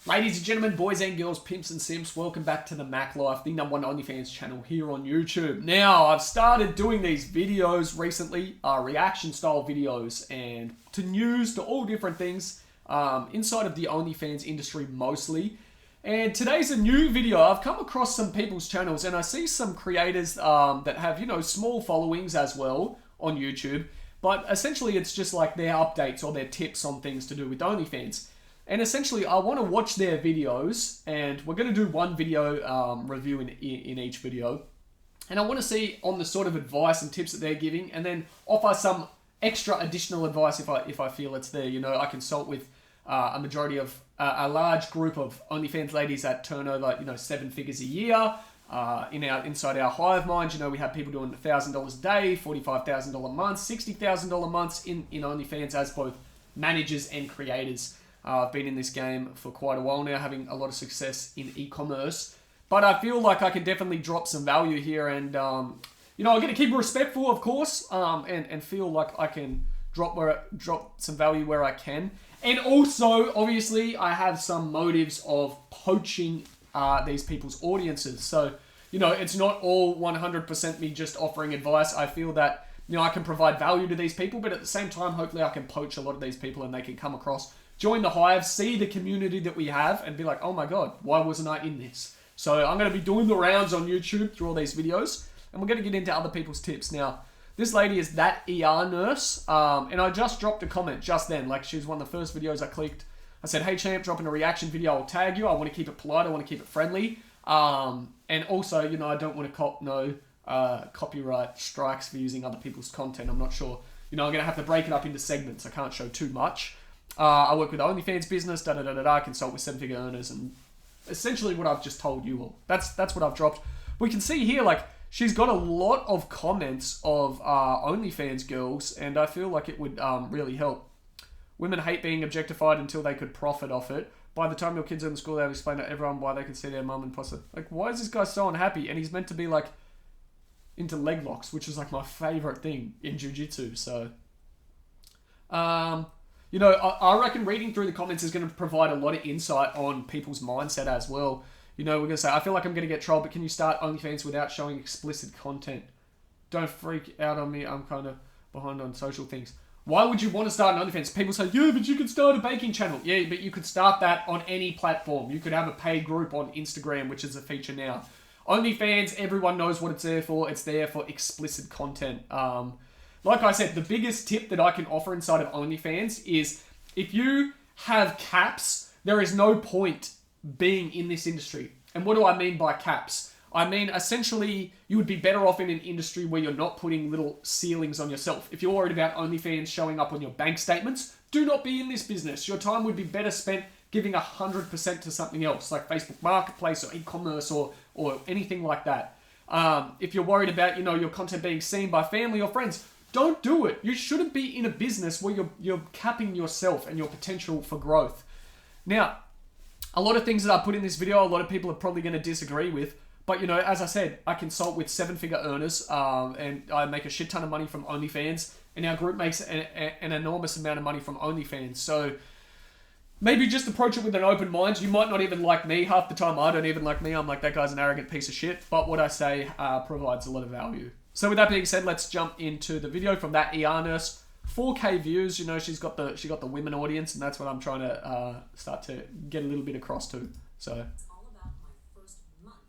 Ladies and gentlemen, boys and girls, pimps and simps, welcome back to the Mac Life, the #1 Onlyfans channel here on YouTube. Now, I've started doing these videos recently, reaction style videos, and to news, to all different things inside of the Onlyfans industry mostly. And today's a new video. I've come across some people's channels and I see some creators that have, small followings as well on YouTube. But essentially it's just like their updates or their tips on things to do with OnlyFans. And essentially, I want to watch their videos, and we're going to do one video review in each video. And I want to see on the sort of advice and tips that they're giving, and then offer some extra additional advice if I feel it's there. I consult with a majority of a large group of OnlyFans ladies that turn over 7 figures a year. Inside our hive mind, we have people doing $1,000 a day, $45,000 months, $60,000 months in OnlyFans as both managers and creators. I've been in this game for quite a while now, having a lot of success in e-commerce. But I feel like I can definitely drop some value here, and I'm going to keep it respectful, of course, and feel like I can drop some value where I can. And also, obviously, I have some motives of poaching these people's audiences. So, it's not all 100% me just offering advice. I feel that I can provide value to these people, but at the same time, hopefully, I can poach a lot of these people, and they can come across. Join the hive, see the community that we have, and be like, oh my god, why wasn't I in this? So I'm going to be doing the rounds on YouTube through all these videos, and we're going to get into other people's tips. Now, this lady is That ER Nurse, and I just dropped a comment just then. Like, she was one of the first videos I clicked. I said, hey champ, dropping a reaction video, I'll tag you. I want to keep it polite, I want to keep it friendly. And also, I don't want to cop no copyright strikes for using other people's content. I'm not sure. I'm going to have to break it up into segments. I can't show too much. I work with the OnlyFans business, I consult with 7-figure earners, and essentially what I've just told you all. That's what I've dropped. We can see here, like, she's got a lot of comments of OnlyFans girls, and I feel like it would really help. Women hate being objectified until they could profit off it. By the time your kids are in school, they'll explain to everyone why they can see their mum and posse. Like, why is this guy so unhappy? And he's meant to be, like, into leg locks, which is, like, my favorite thing in jiu-jitsu, so... I reckon reading through the comments is going to provide a lot of insight on people's mindset as well. We're going to say, I feel like I'm going to get trolled, but can you start OnlyFans without showing explicit content? Don't freak out on me. I'm kind of behind on social things. Why would you want to start an OnlyFans? People say, yeah, but you could start a baking channel. Yeah, but you could start that on any platform. You could have a paid group on Instagram, which is a feature now. OnlyFans, everyone knows what it's there for. It's there for explicit content. Like I said, the biggest tip that I can offer inside of OnlyFans is if you have caps, there is no point being in this industry. And what do I mean by caps? I mean, essentially, you would be better off in an industry where you're not putting little ceilings on yourself. If you're worried about OnlyFans showing up on your bank statements, do not be in this business. Your time would be better spent giving 100% to something else, like Facebook Marketplace or e-commerce or anything like that. If you're worried about, your content being seen by family or friends, don't do it. You shouldn't be in a business where you're capping yourself and your potential for growth. Now, a lot of things that I put in this video, a lot of people are probably going to disagree with. But, as I said, I consult with 7-figure earners and I make a shit ton of money from OnlyFans. And our group makes an enormous amount of money from OnlyFans. So maybe just approach it with an open mind. You might not even like me. Half the time I don't even like me. I'm like, that guy's an arrogant piece of shit. But what I say provides a lot of value. So with that being said, let's jump into the video from That ER Nurse. 4K views, she got the women audience, and that's what I'm trying to start to get a little bit across to. So it's all about my first month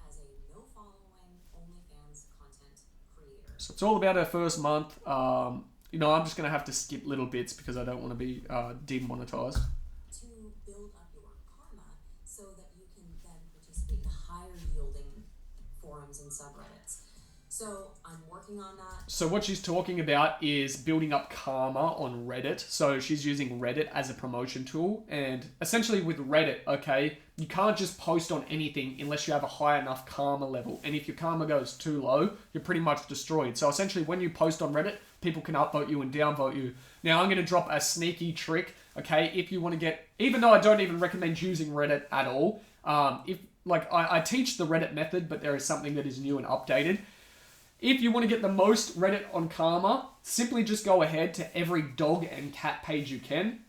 as a no-following OnlyFans content creator. So it's all about her first month. I'm just gonna have to skip little bits because I don't want to be demonetized. To build up your karma so that you can then participate in higher yielding forums and subreddits. So I'm working on that. So what she's talking about is building up karma on Reddit. So she's using Reddit as a promotion tool. And essentially with Reddit, okay, you can't just post on anything unless you have a high enough karma level. And if your karma goes too low, you're pretty much destroyed. So essentially when you post on Reddit, people can upvote you and downvote you. Now I'm going to drop a sneaky trick, okay, if you want to get, even though I don't even recommend using Reddit at all, I teach the Reddit method, but there is something that is new and updated. If you want to get the most Reddit on karma, simply just go ahead to every dog and cat page you can.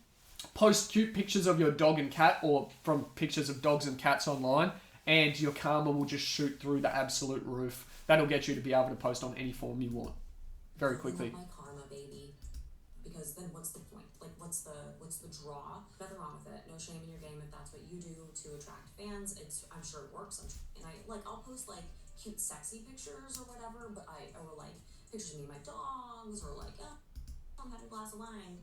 post cute pictures of your dog and cat, or from pictures of dogs and cats online, and your karma will just shoot through the absolute roof. That'll get you to be able to post on any form you want very quickly. My karma, baby. Because then what's the point? Like, what's the draw? Nothing wrong with it. No shame in your game if that's what you do to attract fans. I'm sure it works. I'll post like cute, sexy pictures or whatever, or like pictures of me and my dogs, or like, oh, I'm having a glass of wine.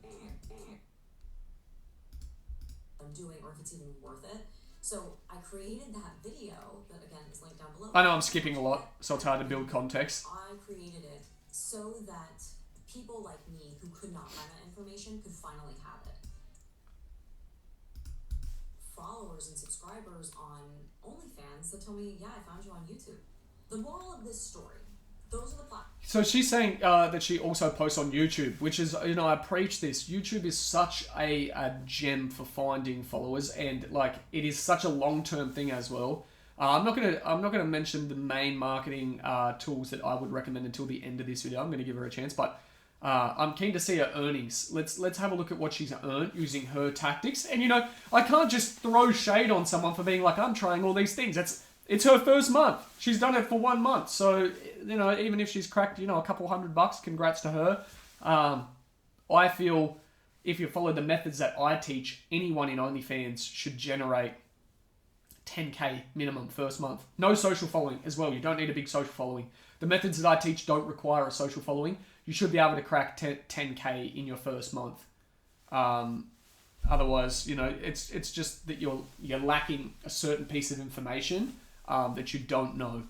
I'm doing, or if it's even worth it. So I created that video that again is linked down below. I know I'm skipping a lot, so it's hard to build context. I created it so that people like me who could not find that information could finally have it. Followers and subscribers on OnlyFans that tell me, yeah, I found you on YouTube. The moral of this story, those are the platforms. So she's saying that she also posts on YouTube, which is, I preach this. YouTube is such a gem for finding followers, and like it is such a long-term thing as well. I'm not gonna mention the main marketing tools that I would recommend until the end of this video. I'm gonna give her a chance, but I'm keen to see her earnings. Let's have a look at what she's earned using her tactics. And I can't just throw shade on someone for being like, I'm trying all these things. It's her first month. She's done it for 1 month. So, even if she's cracked, a couple $100, congrats to her. I feel if you follow the methods that I teach, anyone in OnlyFans should generate 10K minimum first month. No social following as well. You don't need a big social following. The methods that I teach don't require a social following. You should be able to crack 10K in your first month. Otherwise, it's just that you're lacking a certain piece of information that you don't know.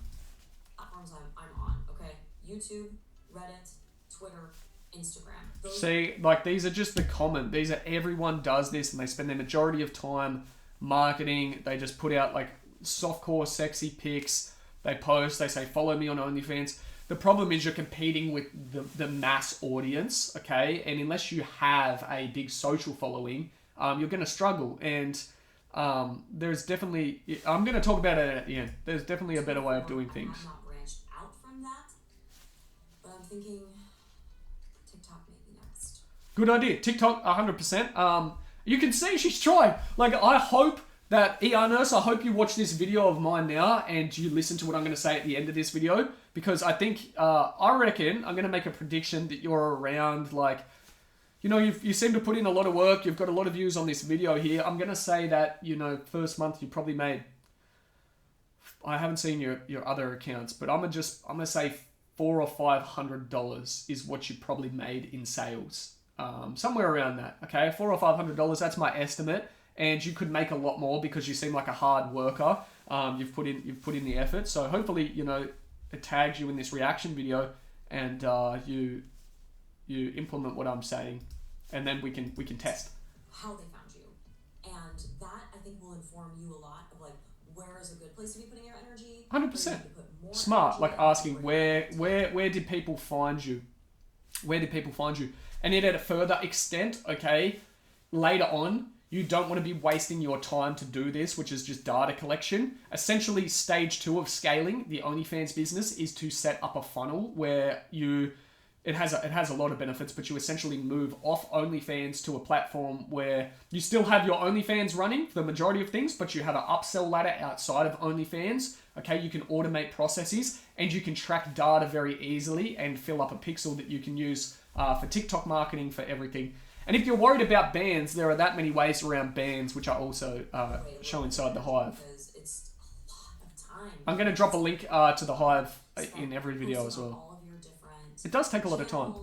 Platforms I'm on, okay? YouTube, Reddit, Twitter, Instagram. See, these are just the common. These are, everyone does this, and they spend their majority of time marketing. They just put out softcore sexy pics. They post, they say, follow me on OnlyFans. The problem is you're competing with the mass audience, okay? And unless you have a big social following, you're going to struggle. And there's definitely, I'm going to talk about it at the end. There's definitely a better way of doing things. I'm not branched out from that, but I'm thinking TikTok may be next. Good idea. TikTok, 100%. You can see she's trying. I hope that, Nurse, I hope you watch this video of mine now and you listen to what I'm going to say at the end of this video, because I think, I reckon, I'm going to make a prediction that you're around, you seem to put in a lot of work, you've got a lot of views on this video here. I'm going to say that, first month you probably made, I haven't seen your other accounts, but I'm going to say $400 or $500 is what you probably made in sales. Somewhere around that, okay? $400 or $500, that's my estimate. And you could make a lot more because you seem like a hard worker. You've put in the effort. So hopefully, it tags you in this reaction video, and you implement what I'm saying, and then we can test how they found you, and that I think will inform you a lot of where is a good place to be putting your energy. 100%. Smart, asking where did people find you? Where did people find you? And then at a further extent, okay, later on, you don't want to be wasting your time to do this, which is just data collection. Essentially, stage 2 of scaling the OnlyFans business is to set up a funnel where it has a lot of benefits, but you essentially move off OnlyFans to a platform where you still have your OnlyFans running for the majority of things, but you have an upsell ladder outside of OnlyFans. Okay, you can automate processes and you can track data very easily and fill up a pixel that you can use for TikTok marketing, for everything. And if you're worried about bans, there are that many ways around bans, which I also show inside the Hive. It's a lot of time. I'm going to drop a link to the Hive in every video as well. It does take a lot of time.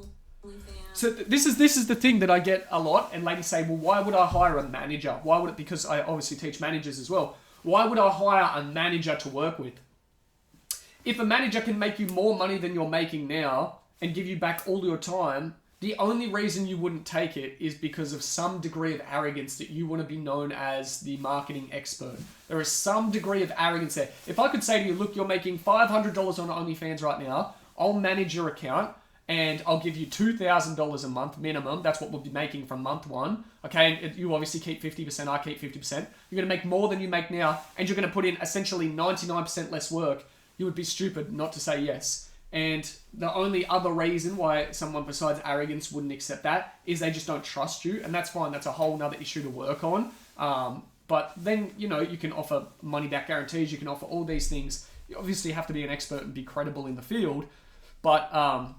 So this is the thing that I get a lot, and ladies say, well, why would I hire a manager? Why would it? Because I obviously teach managers as well. Why would I hire a manager to work with? If a manager can make you more money than you're making now and give you back all your time, the only reason you wouldn't take it is because of some degree of arrogance that you want to be known as the marketing expert. There is some degree of arrogance there. If I could say to you, look, you're making $500 on OnlyFans right now, I'll manage your account and I'll give you $2,000 a month minimum. That's what we'll be making from month 1. Okay, and you obviously keep 50%, I keep 50%. You're going to make more than you make now, and you're going to put in essentially 99% less work. You would be stupid not to say yes. And the only other reason why someone besides arrogance wouldn't accept that is they just don't trust you. And that's fine. That's a whole nother issue to work on. But then, you know, you can offer money back guarantees. You can offer all these things. You obviously have to be an expert and be credible in the field. But I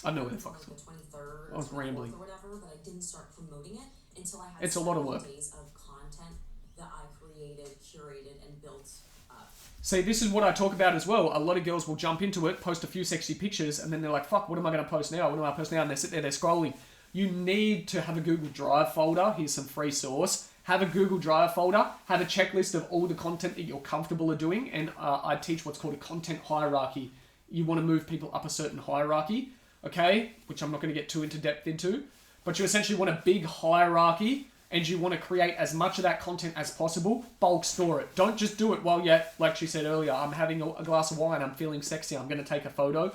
don't know where the fuck like the 23rd I was rambling. or whatever, but I didn't start promoting it until I had It's a lot of work. days of content that I created, curated, and built up. See, this is what I talk about as well. A lot of girls will jump into it, post a few sexy pictures, and then they're like, fuck, what am I going to post now? What am I post now? And they sit there, they're scrolling. You need to have a Google Drive folder. Here's some free source. Have a Google Drive folder. Have a checklist of all the content that you're comfortable of doing. And I teach what's called a content hierarchy. You want to move people up a certain hierarchy, okay? Which I'm not going to get too into depth into. But you essentially want a big hierarchy, and you want to create as much of that content as possible. Bulk store it. Don't just do it while you're, like she said earlier, I'm having a glass of wine, I'm feeling sexy, I'm going to take a photo.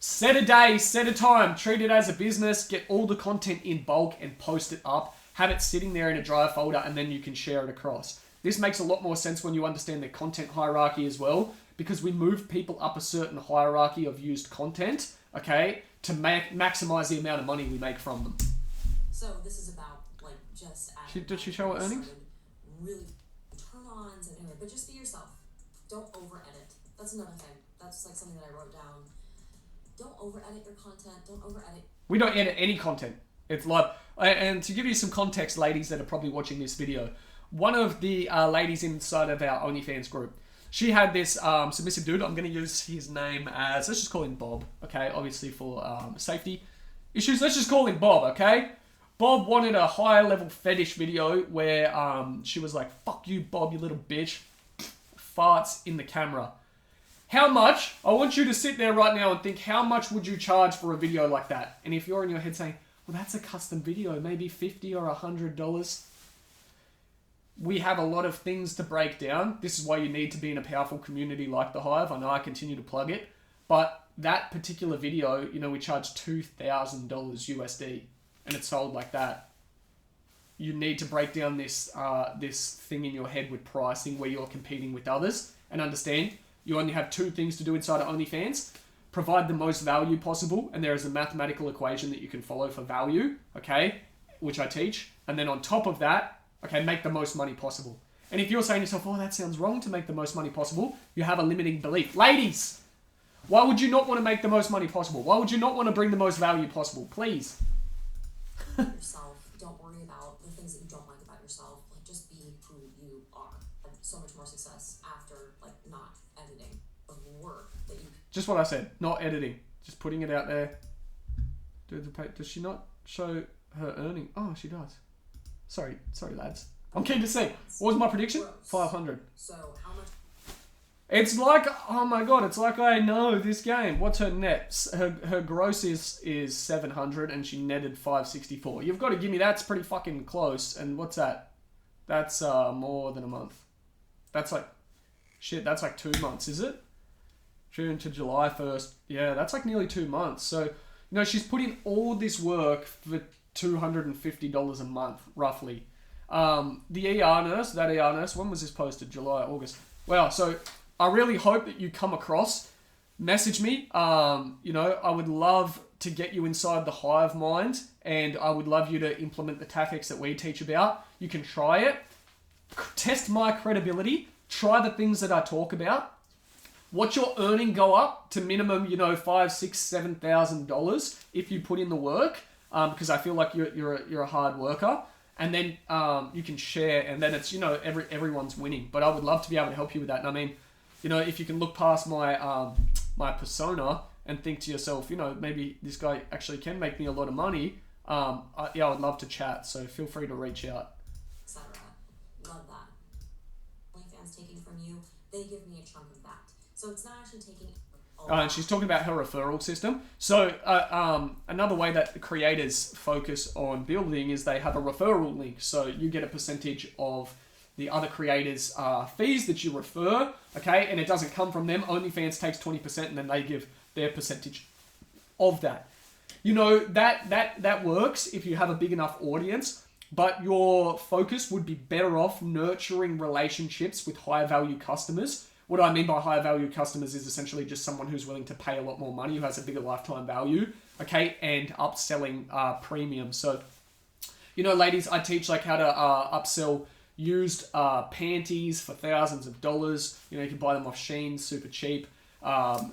Set a day, set a time, treat it as a business, get all the content in bulk and post it up. Have it sitting there in a Drive folder, and then you can share it across. This makes a lot more sense when you understand the content hierarchy as well, because we move people up a certain hierarchy of used content, okay, to maximize the amount of money we make from them. So this is about like just Did she show her earnings? Really turn-ons and anyway, but just be yourself. Don't over-edit. That's another thing. That's like something that I wrote down. Don't over-edit your content. Don't over-edit. We don't edit any content. It's like, and to give you some context, ladies that are probably watching this video, one of the ladies inside of our Onlyfans group, she had this submissive dude. I'm going to use his name as, let's just call him Bob, okay? Obviously for safety issues, let's just call him Bob, okay? Bob wanted a higher level fetish video where she was like, fuck you, Bob, you little bitch. Farts in the camera. How much? I want you to sit there right now and think, how much would you charge for a video like that? And if you're in your head saying, well, that's a custom video, maybe $50 or $100. We have a lot of things to break down. This is why you need to be in a powerful community like The Hive. I know I continue to plug it. But that particular video, you know, we charged $2,000 USD. And it's sold like that. You need to break down this this thing in your head with pricing where you're competing with others. And understand, you only have two things to do inside of OnlyFans. Provide the most value possible, and there is a mathematical equation that you can follow for value, okay, which I teach. And then on top of that, okay, make the most money possible. And if you're saying to yourself, oh, that sounds wrong to make the most money possible, you have a limiting belief. Ladies, why would you not want to make the most money possible? Why would you not want to bring the most value possible? Please. Yourself. Don't worry about the things that you don't like about yourself. Like, just be who you are. Have so much more success after, like, not editing the work that you... Just what I said, not editing. Just putting it out there. Does she not show her earning? Oh, she does. Sorry, lads. I'm keen to see. What was my prediction? 500. So, how much... It's like, oh my god, it's like I know this game. What's her net? Her gross is 700 and she netted 564. You've got to give me that's pretty fucking close. And what's that? That's more than a month. That's like, shit, that's like 2 months, is it? June to July 1st. Yeah, that's like nearly 2 months. So, you know, she's put in all this work for $250 a month, roughly. The ER nurse, when was this posted? July, August. Wow, so I really hope that you come across. Message me. You know, I would love to get you inside the Hive mind, and I would love you to implement the tactics that we teach about. You can try it. Test my credibility. Try the things that I talk about. Watch your earning go up to minimum, you know, $5,000, $6,000, $7,000 if you put in the work. Because I feel like you're a hard worker. And then you can share, and then it's, you know, everyone's winning. But I would love to be able to help you with that. And I mean, you know, if you can look past my my persona and think to yourself, you know, maybe this guy actually can make me a lot of money. I would love to chat. So feel free to reach out. Etc. Love that. OnlyFans taking from you, they give me a chunk of that. So it's not actually taking. And she's talking about her referral system. So another way that the creators focus on building is they have a referral link. So you get a percentage of the other creators' fees that you refer, okay? And it doesn't come from them. OnlyFans takes 20% and then they give their percentage of that. You know, that works if you have a big enough audience, but your focus would be better off nurturing relationships with higher value customers what I mean by higher value customers is essentially just someone who's willing to pay a lot more money, who has a bigger lifetime value, okay, and upselling premium. So, you know, ladies, I teach like how to upsell used panties for thousands of dollars. You know, you can buy them off Shein, super cheap.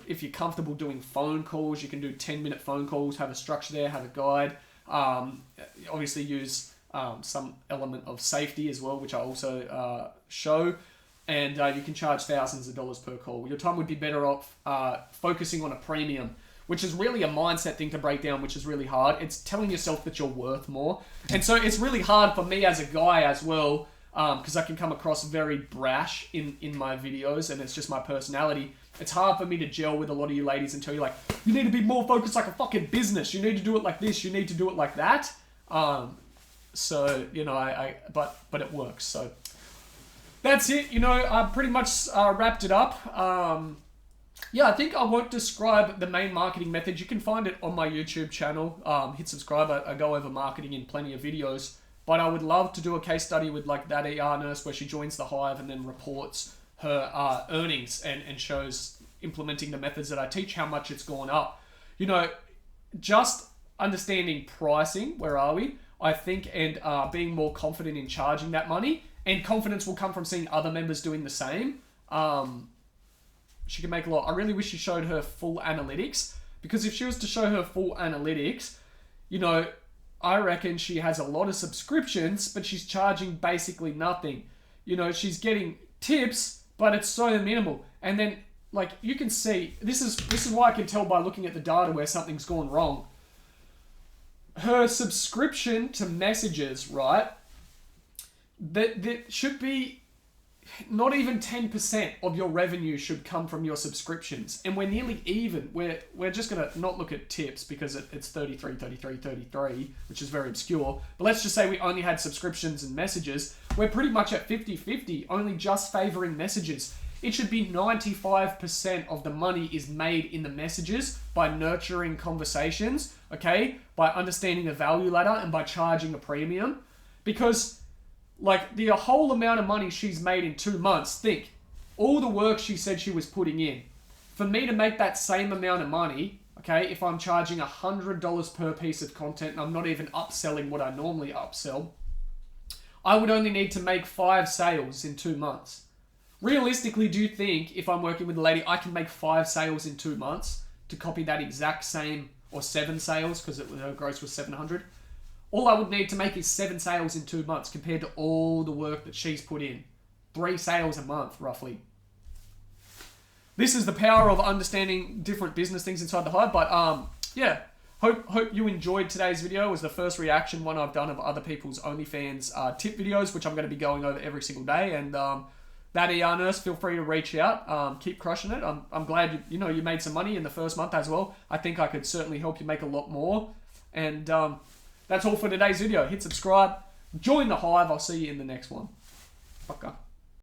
If you're comfortable doing phone calls, you can do 10-minute phone calls, have a structure there, have a guide. Obviously use some element of safety as well, which I also show. And you can charge thousands of dollars per call. Your time would be better off focusing on a premium, which is really a mindset thing to break down, which is really hard. It's telling yourself that you're worth more. And so it's really hard for me as a guy as well, because I can come across very brash in my videos, and it's just my personality. It's hard for me to gel with a lot of you ladies and tell you, like, you need to be more focused like a fucking business. You need to do it like this. You need to do it like that. So, you know, but it works. So that's it. You know, I pretty much wrapped it up. Yeah, I think I won't describe the main marketing method. You can find it on my YouTube channel. Hit subscribe. I go over marketing in plenty of videos. But I would love to do a case study with like that ER nurse where she joins the hive and then reports her earnings and shows implementing the methods that I teach, how much it's gone up. You know, just understanding pricing, where are we, I think, and being more confident in charging that money. And confidence will come from seeing other members doing the same. She can make a lot. I really wish she showed her full analytics, because if she was to show her full analytics, you know, I reckon she has a lot of subscriptions, but she's charging basically nothing. You know, she's getting tips, but it's so minimal. And then, like, you can see, this is why I can tell by looking at the data where something's gone wrong. Her subscription to messages, right, that should be not even 10% of your revenue should come from your subscriptions. And we're nearly even. We're just going to not look at tips because it's 33, 33, 33, which is very obscure. But let's just say we only had subscriptions and messages. We're pretty much at 50-50, only just favoring messages. It should be 95% of the money is made in the messages by nurturing conversations, okay? By understanding the value ladder and by charging a premium. Because like the whole amount of money she's made in 2 months, think, all the work she said she was putting in. For me to make that same amount of money, okay, if I'm charging $100 per piece of content and I'm not even upselling what I normally upsell, I would only need to make 5 sales in 2 months. Realistically, do you think if I'm working with a lady, I can make 5 sales in 2 months to copy that exact same, or 7 sales, because her gross was 700? All I would need to make is 7 sales in 2 months compared to all the work that she's put in. 3 sales a month, roughly. This is the power of understanding different business things inside the hive. But yeah, hope you enjoyed today's video. It was the first reaction one I've done of other people's OnlyFans tip videos, which I'm going to be going over every single day. And that ER nurse, feel free to reach out. Keep crushing it. I'm glad you made some money in the first month as well. I think I could certainly help you make a lot more. And that's all for today's video. Hit subscribe. Join the hive. I'll see you in the next one. Fucker.